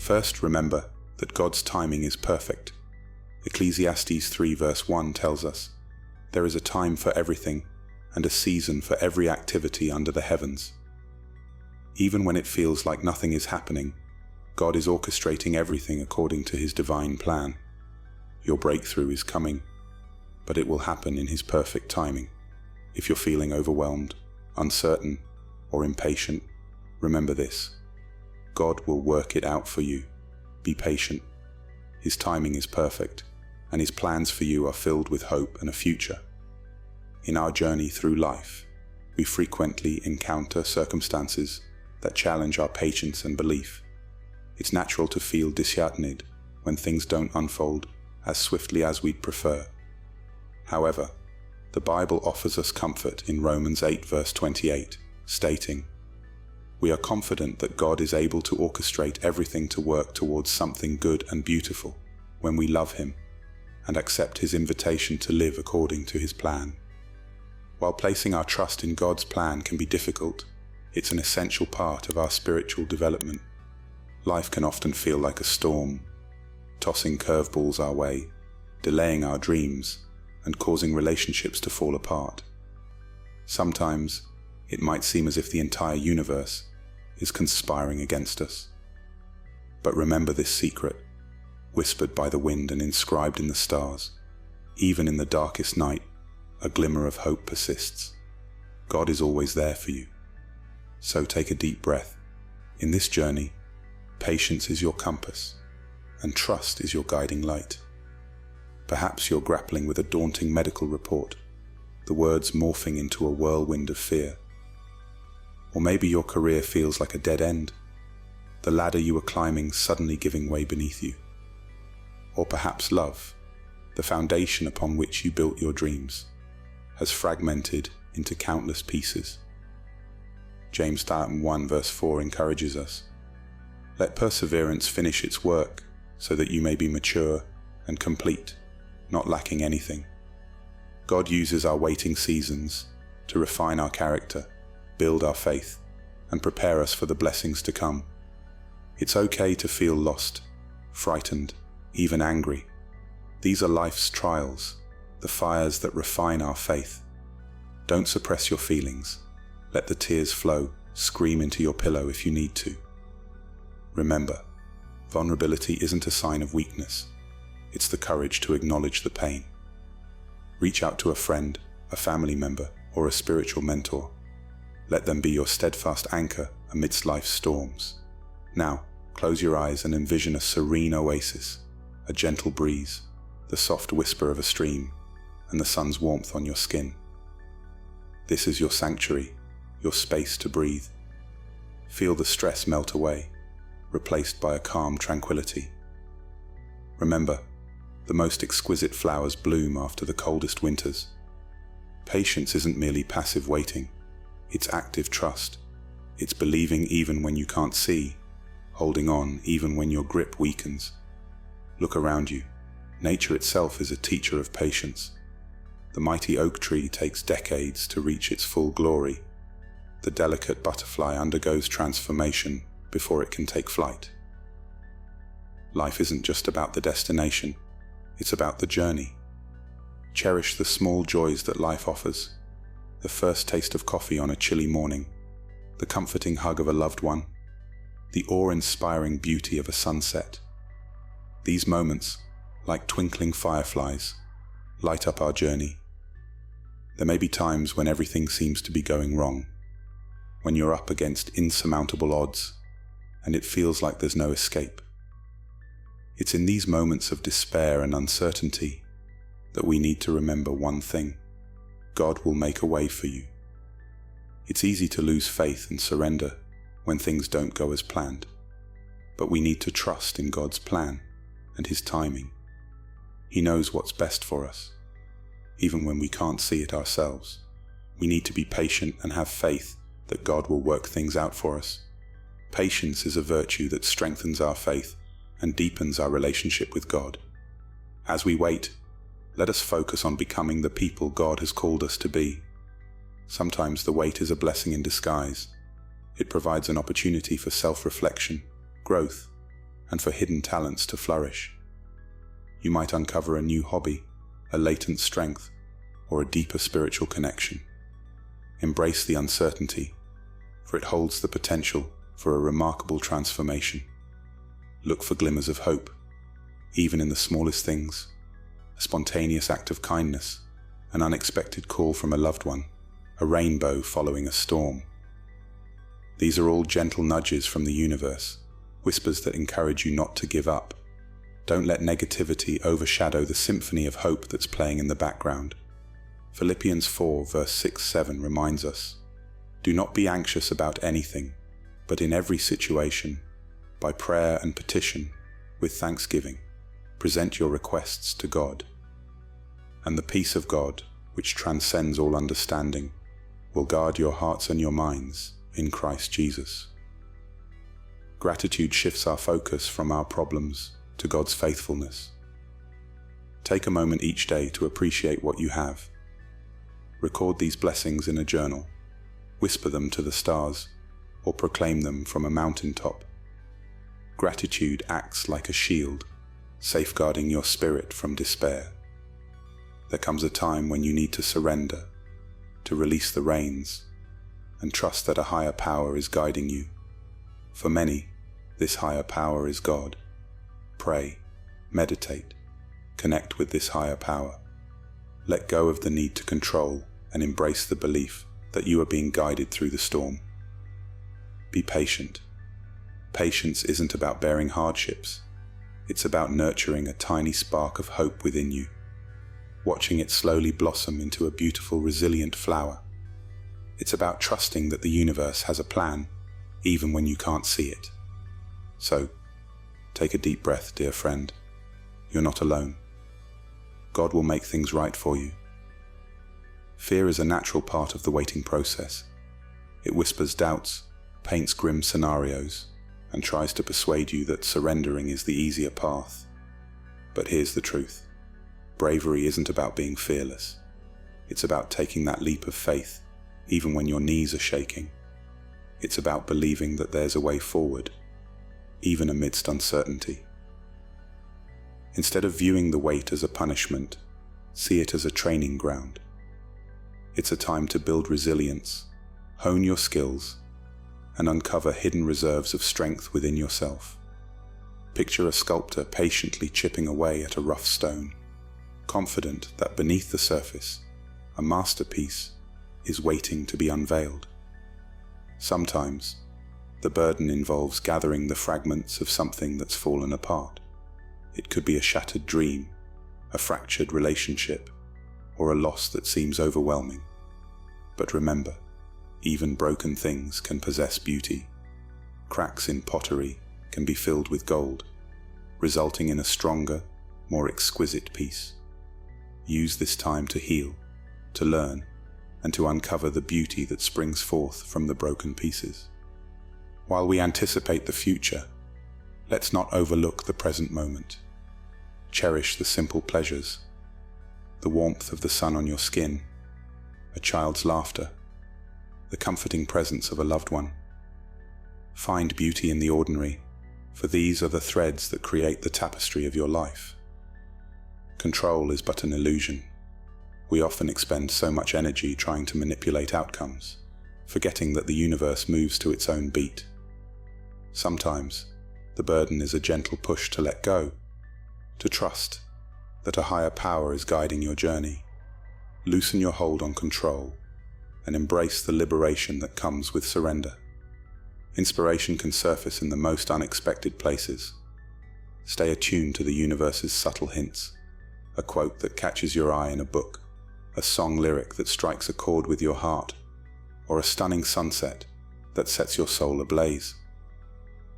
First, remember that God's timing is perfect. Ecclesiastes 3 verse 1 tells us, "There is a time for everything and a season for every activity under the heavens." Even when it feels like nothing is happening, God is orchestrating everything according to His divine plan. Your breakthrough is coming, but it will happen in His perfect timing. If you're feeling overwhelmed, uncertain, or impatient, remember this: God will work it out for you. Be patient. His timing is perfect, and His plans for you are filled with hope and a future. In our journey through life, we frequently encounter circumstances that challenge our patience and belief. It's natural to feel disheartened when things don't unfold as swiftly as we'd prefer. However, the Bible offers us comfort in Romans 8 verse 28, stating, "We are confident that God is able to orchestrate everything to work towards something good and beautiful when we love Him and accept His invitation to live according to His plan." While placing our trust in God's plan can be difficult, it's an essential part of our spiritual development. Life can often feel like a storm, tossing curveballs our way, delaying our dreams, and causing relationships to fall apart. Sometimes, it might seem as if the entire universe is conspiring against us. But remember this secret, whispered by the wind and inscribed in the stars. Even in the darkest night, a glimmer of hope persists. God is always there for you. So take a deep breath. In this journey, patience is your compass, and trust is your guiding light. Perhaps you're grappling with a daunting medical report, the words morphing into a whirlwind of fear. Or maybe your career feels like a dead end, the ladder you were climbing suddenly giving way beneath you. Or perhaps love, the foundation upon which you built your dreams, has fragmented into countless pieces. James 1 verse 4 encourages us, "Let perseverance finish its work, so that you may be mature and complete, not lacking anything." God uses our waiting seasons to refine our character, build our faith, and prepare us for the blessings to come. It's okay to feel lost, frightened, even angry. These are life's trials, the fires that refine our faith. Don't suppress your feelings. Let the tears flow. Scream into your pillow if you need to. Remember, vulnerability isn't a sign of weakness. It's the courage to acknowledge the pain. Reach out to a friend, a family member, or a spiritual mentor. Let them be your steadfast anchor amidst life's storms. Now, close your eyes and envision a serene oasis, a gentle breeze, the soft whisper of a stream, and the sun's warmth on your skin. This is your sanctuary, your space to breathe. Feel the stress melt away, replaced by a calm tranquility. Remember, the most exquisite flowers bloom after the coldest winters. Patience isn't merely passive waiting, it's active trust. It's believing even when you can't see, holding on even when your grip weakens. Look around you. Nature itself is a teacher of patience. The mighty oak tree takes decades to reach its full glory. The delicate butterfly undergoes transformation before it can take flight. Life isn't just about the destination, it's about the journey. Cherish the small joys that life offers. The first taste of coffee on a chilly morning, the comforting hug of a loved one, the awe-inspiring beauty of a sunset. These moments, like twinkling fireflies, light up our journey. There may be times when everything seems to be going wrong, when you're up against insurmountable odds, and it feels like there's no escape. It's in these moments of despair and uncertainty that we need to remember one thing: God will make a way for you. It's easy to lose faith and surrender when things don't go as planned, but we need to trust in God's plan and His timing. He knows what's best for us, even when we can't see it ourselves. We need to be patient and have faith that God will work things out for us. Patience is a virtue that strengthens our faith and deepens our relationship with God. As we wait, let us focus on becoming the people God has called us to be. Sometimes the wait is a blessing in disguise. It provides an opportunity for self-reflection, growth, and for hidden talents to flourish. You might uncover a new hobby, a latent strength, or a deeper spiritual connection. Embrace the uncertainty, for it holds the potential for a remarkable transformation. Look for glimmers of hope, even in the smallest things, a spontaneous act of kindness, an unexpected call from a loved one, a rainbow following a storm. These are all gentle nudges from the universe, whispers that encourage you not to give up. Don't let negativity overshadow the symphony of hope that's playing in the background. Philippians 4 verse 6-7 reminds us, "Do not be anxious about anything, but in every situation, by prayer and petition, with thanksgiving, present your requests to God. And the peace of God, which transcends all understanding, will guard your hearts and your minds in Christ Jesus." Gratitude shifts our focus from our problems to God's faithfulness. Take a moment each day to appreciate what you have. Record these blessings in a journal, whisper them to the stars, or proclaim them from a mountaintop. Gratitude acts like a shield, safeguarding your spirit from despair. There comes a time when you need to surrender, to release the reins, and trust that a higher power is guiding you. For many, this higher power is God. Pray, meditate, connect with this higher power. Let go of the need to control and embrace the belief that you are being guided through the storm. Be patient. Patience isn't about bearing hardships. It's about nurturing a tiny spark of hope within you, watching it slowly blossom into a beautiful, resilient flower. It's about trusting that the universe has a plan, even when you can't see it. So, take a deep breath, dear friend. You're not alone. God will make things right for you. Fear is a natural part of the waiting process. It whispers doubts, paints grim scenarios, and tries to persuade you that surrendering is the easier path. But here's the truth. Bravery isn't about being fearless. It's about taking that leap of faith, even when your knees are shaking. It's about believing that there's a way forward, even amidst uncertainty. Instead of viewing the wait as a punishment, see it as a training ground. It's a time to build resilience, hone your skills, and uncover hidden reserves of strength within yourself. Picture a sculptor patiently chipping away at a rough stone, confident that beneath the surface, a masterpiece is waiting to be unveiled. Sometimes, the burden involves gathering the fragments of something that's fallen apart. It could be a shattered dream, a fractured relationship, or a loss that seems overwhelming. But remember, even broken things can possess beauty. Cracks in pottery can be filled with gold, resulting in a stronger, more exquisite piece. Use this time to heal, to learn, and to uncover the beauty that springs forth from the broken pieces. While we anticipate the future, let's not overlook the present moment. Cherish the simple pleasures, the warmth of the sun on your skin, a child's laughter, the comforting presence of a loved one. Find beauty in the ordinary, for these are the threads that create the tapestry of your life. Control is but an illusion. We often expend so much energy trying to manipulate outcomes, forgetting that the universe moves to its own beat. Sometimes, the burden is a gentle push to let go, to trust that a higher power is guiding your journey. Loosen your hold on control and embrace the liberation that comes with surrender. Inspiration can surface in the most unexpected places. Stay attuned to the universe's subtle hints, a quote that catches your eye in a book, a song lyric that strikes a chord with your heart, or a stunning sunset that sets your soul ablaze.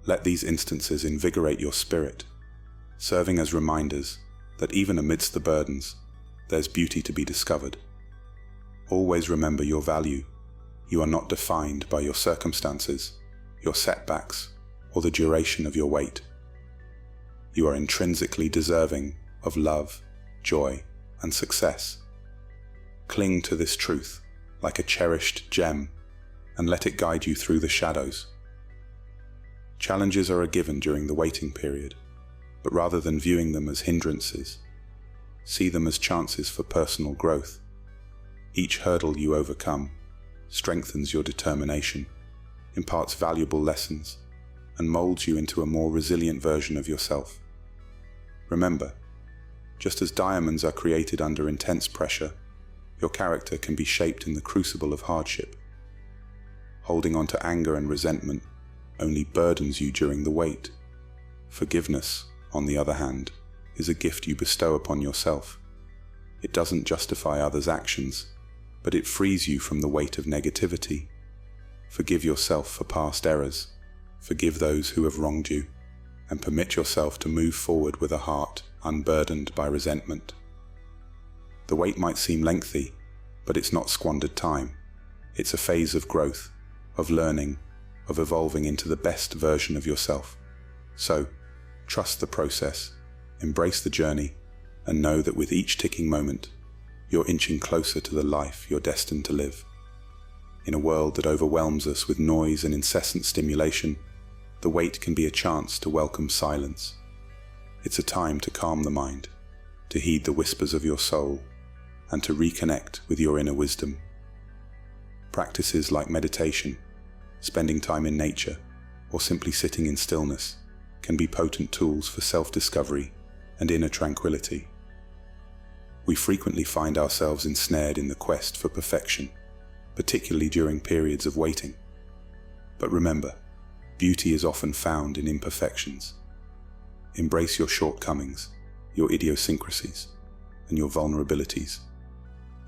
Let these instances invigorate your spirit, serving as reminders that even amidst the burdens, there's beauty to be discovered. Always remember your value. You are not defined by your circumstances, your setbacks, or the duration of your wait. You are intrinsically deserving of love, joy, and success. Cling to this truth like a cherished gem and let it guide you through the shadows. Challenges are a given during the waiting period, but rather than viewing them as hindrances, see them as chances for personal growth. Each hurdle you overcome strengthens your determination, imparts valuable lessons, and molds you into a more resilient version of yourself. Remember, just as diamonds are created under intense pressure, your character can be shaped in the crucible of hardship. Holding on to anger and resentment only burdens you during the wait. Forgiveness, on the other hand, is a gift you bestow upon yourself. It doesn't justify others' actions, but it frees you from the weight of negativity. Forgive yourself for past errors, forgive those who have wronged you, and permit yourself to move forward with a heart unburdened by resentment. The wait might seem lengthy, but it's not squandered time. It's a phase of growth, of learning, of evolving into the best version of yourself. So, trust the process, embrace the journey, and know that with each ticking moment, you're inching closer to the life you're destined to live. In a world that overwhelms us with noise and incessant stimulation, the wait can be a chance to welcome silence. It's a time to calm the mind, to heed the whispers of your soul, and to reconnect with your inner wisdom. Practices like meditation, spending time in nature, or simply sitting in stillness can be potent tools for self-discovery and inner tranquility. We frequently find ourselves ensnared in the quest for perfection, particularly during periods of waiting. But remember, beauty is often found in imperfections. Embrace your shortcomings, your idiosyncrasies, and your vulnerabilities.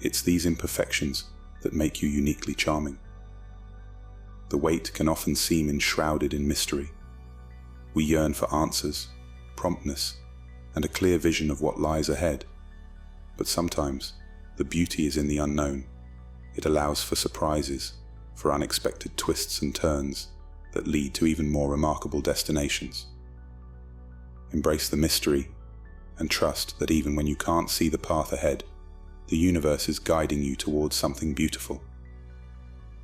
It's these imperfections that make you uniquely charming. The wait can often seem enshrouded in mystery. We yearn for answers, promptness, and a clear vision of what lies ahead. But sometimes, the beauty is in the unknown. It allows for surprises, for unexpected twists and turns that lead to even more remarkable destinations. Embrace the mystery, and trust that even when you can't see the path ahead, the universe is guiding you towards something beautiful.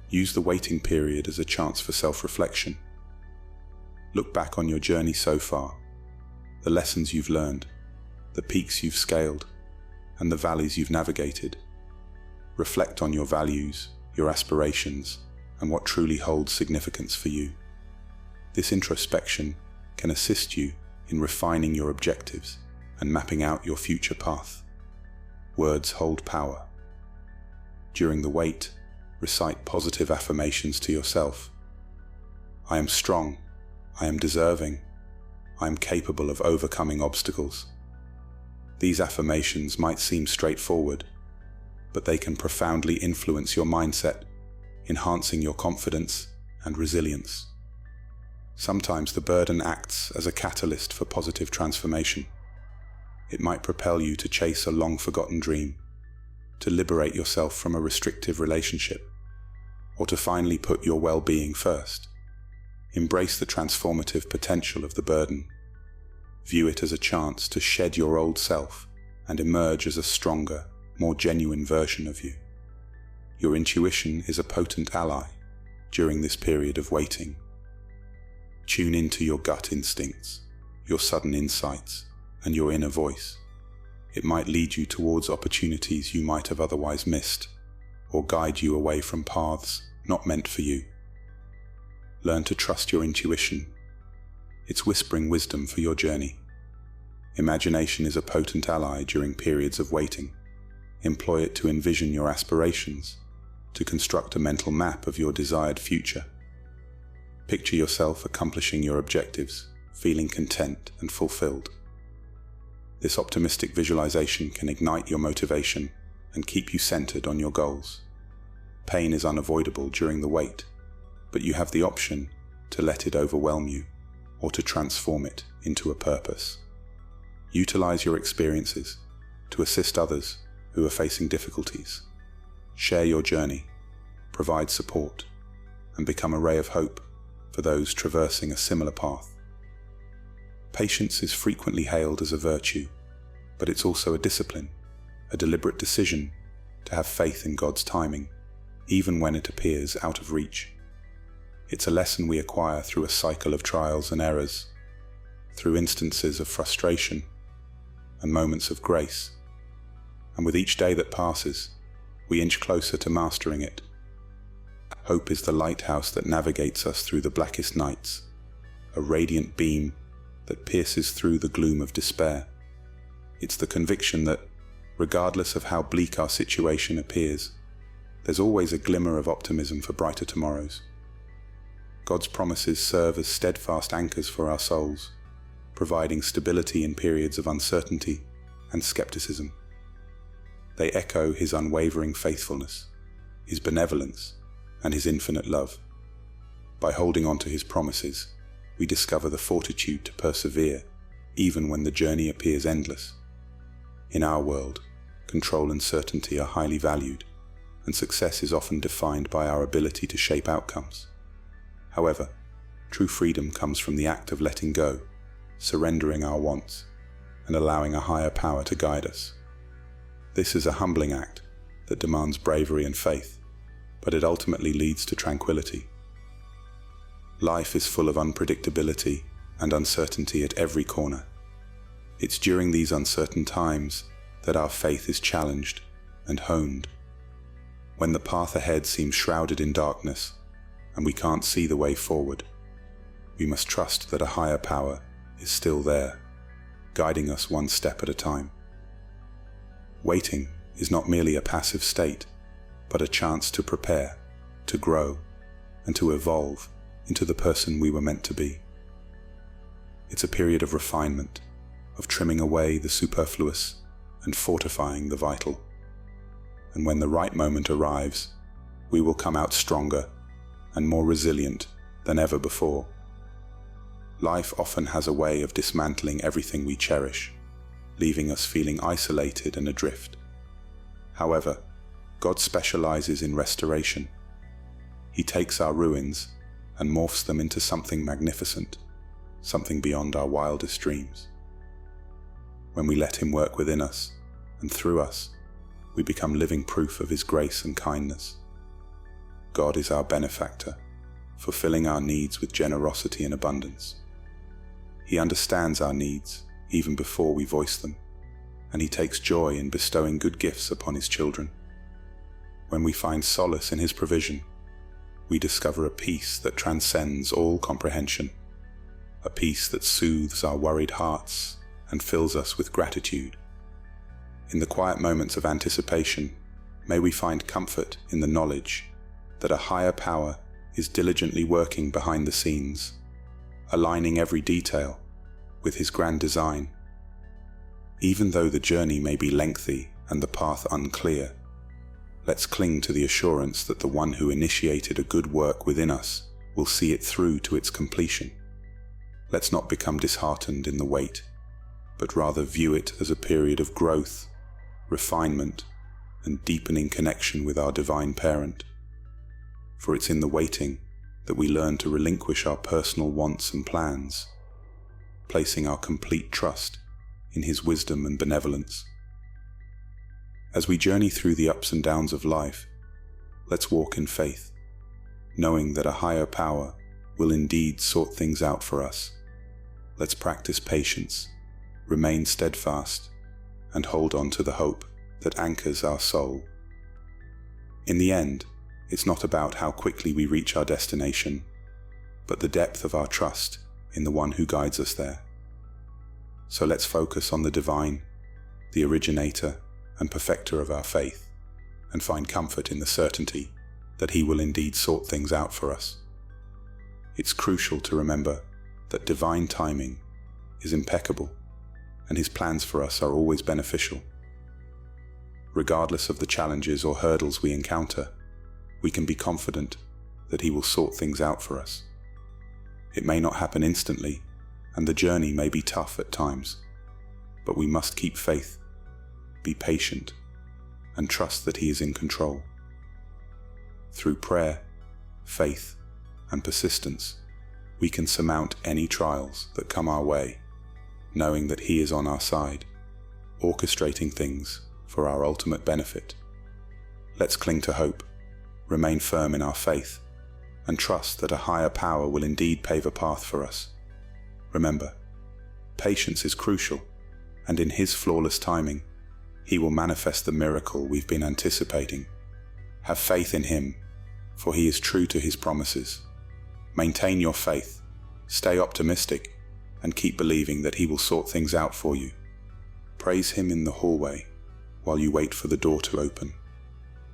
Use the waiting period as a chance for self-reflection. Look back on your journey so far, the lessons you've learned, the peaks you've scaled, and the valleys you've navigated. Reflect on your values, your aspirations, and what truly holds significance for you. This introspection can assist you in refining your objectives and mapping out your future path. Words hold power. During the wait, recite positive affirmations to yourself. I am strong. I am deserving. I am capable of overcoming obstacles. These affirmations might seem straightforward, but they can profoundly influence your mindset, enhancing your confidence and resilience. Sometimes the burden acts as a catalyst for positive transformation. It might propel you to chase a long-forgotten dream, to liberate yourself from a restrictive relationship, or to finally put your well-being first. Embrace the transformative potential of the burden. View it as a chance to shed your old self and emerge as a stronger, more genuine version of you. Your intuition is a potent ally during this period of waiting. Tune into your gut instincts, your sudden insights, and your inner voice. It might lead you towards opportunities you might have otherwise missed, or guide you away from paths not meant for you. Learn to trust your intuition. It's whispering wisdom for your journey. Imagination is a potent ally during periods of waiting. Employ it to envision your aspirations, to construct a mental map of your desired future. Picture yourself accomplishing your objectives, feeling content and fulfilled. This optimistic visualization can ignite your motivation and keep you centered on your goals. Pain is unavoidable during the wait, but you have the option to let it overwhelm you or to transform it into a purpose. Utilize your experiences to assist others who are facing difficulties. Share your journey, provide support, and become a ray of hope for those traversing a similar path. Patience is frequently hailed as a virtue, but it's also a discipline, a deliberate decision to have faith in God's timing, even when it appears out of reach. It's a lesson we acquire through a cycle of trials and errors, through instances of frustration and moments of grace. And with each day that passes, we inch closer to mastering it. Hope is the lighthouse that navigates us through the blackest nights, a radiant beam that pierces through the gloom of despair. It's the conviction that, regardless of how bleak our situation appears, there's always a glimmer of optimism for brighter tomorrows. God's promises serve as steadfast anchors for our souls, providing stability in periods of uncertainty and skepticism. They echo His unwavering faithfulness, His benevolence, and His infinite love. By holding on to His promises, we discover the fortitude to persevere, even when the journey appears endless. In our world, control and certainty are highly valued, and success is often defined by our ability to shape outcomes. However, true freedom comes from the act of letting go, surrendering our wants, and allowing a higher power to guide us. This is a humbling act that demands bravery and faith, but it ultimately leads to tranquility. Life is full of unpredictability and uncertainty at every corner. It's during these uncertain times that our faith is challenged and honed. When the path ahead seems shrouded in darkness and we can't see the way forward, we must trust that a higher power is still there, guiding us one step at a time. Waiting is not merely a passive state, but a chance to prepare, to grow, and to evolve into the person we were meant to be. It's a period of refinement, of trimming away the superfluous and fortifying the vital. And when the right moment arrives, we will come out stronger and more resilient than ever before. Life often has a way of dismantling everything we cherish, leaving us feeling isolated and adrift. However, God specializes in restoration. He takes our ruins and morphs them into something magnificent, something beyond our wildest dreams. When we let Him work within us and through us, we become living proof of His grace and kindness. God is our benefactor, fulfilling our needs with generosity and abundance. He understands our needs even before we voice them, and He takes joy in bestowing good gifts upon His children. When we find solace in His provision, we discover a peace that transcends all comprehension, a peace that soothes our worried hearts and fills us with gratitude. In the quiet moments of anticipation, may we find comfort in the knowledge that a higher power is diligently working behind the scenes, aligning every detail with His grand design. Even though the journey may be lengthy and the path unclear, let's cling to the assurance that the one who initiated a good work within us will see it through to its completion. Let's not become disheartened in the wait, but rather view it as a period of growth, refinement, and deepening connection with our divine parent. For it's in the waiting that we learn to relinquish our personal wants and plans, placing our complete trust in His wisdom and benevolence. As we journey through the ups and downs of life, let's walk in faith, knowing that a higher power will indeed sort things out for us. Let's practice patience, remain steadfast, and hold on to the hope that anchors our soul. In the end, it's not about how quickly we reach our destination, but the depth of our trust in the one who guides us there. So let's focus on the divine, the originator and perfecter of our faith, and find comfort in the certainty that He will indeed sort things out for us. It's crucial to remember that divine timing is impeccable, and His plans for us are always beneficial. Regardless of the challenges or hurdles we encounter, we can be confident that He will sort things out for us. It may not happen instantly, and the journey may be tough at times, but we must keep faith, be patient, and trust that He is in control. Through prayer, faith, and persistence, we can surmount any trials that come our way, knowing that He is on our side, orchestrating things for our ultimate benefit. Let's cling to hope, remain firm in our faith, and trust that a higher power will indeed pave a path for us. Remember, patience is crucial, and in His flawless timing, He will manifest the miracle we've been anticipating. Have faith in Him, for He is true to His promises. Maintain your faith, stay optimistic, and keep believing that He will sort things out for you. Praise Him in the hallway while you wait for the door to open.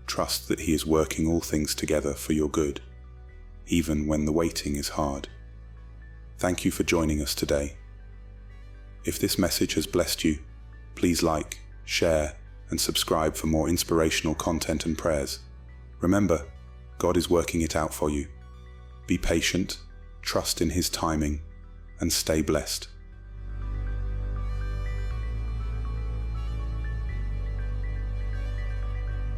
Trust that He is working all things together for your good, even when the waiting is hard. Thank you for joining us today. If this message has blessed you, please like, share, and subscribe for more inspirational content and prayers. Remember, God is working it out for you. Be patient, trust in His timing, and stay blessed.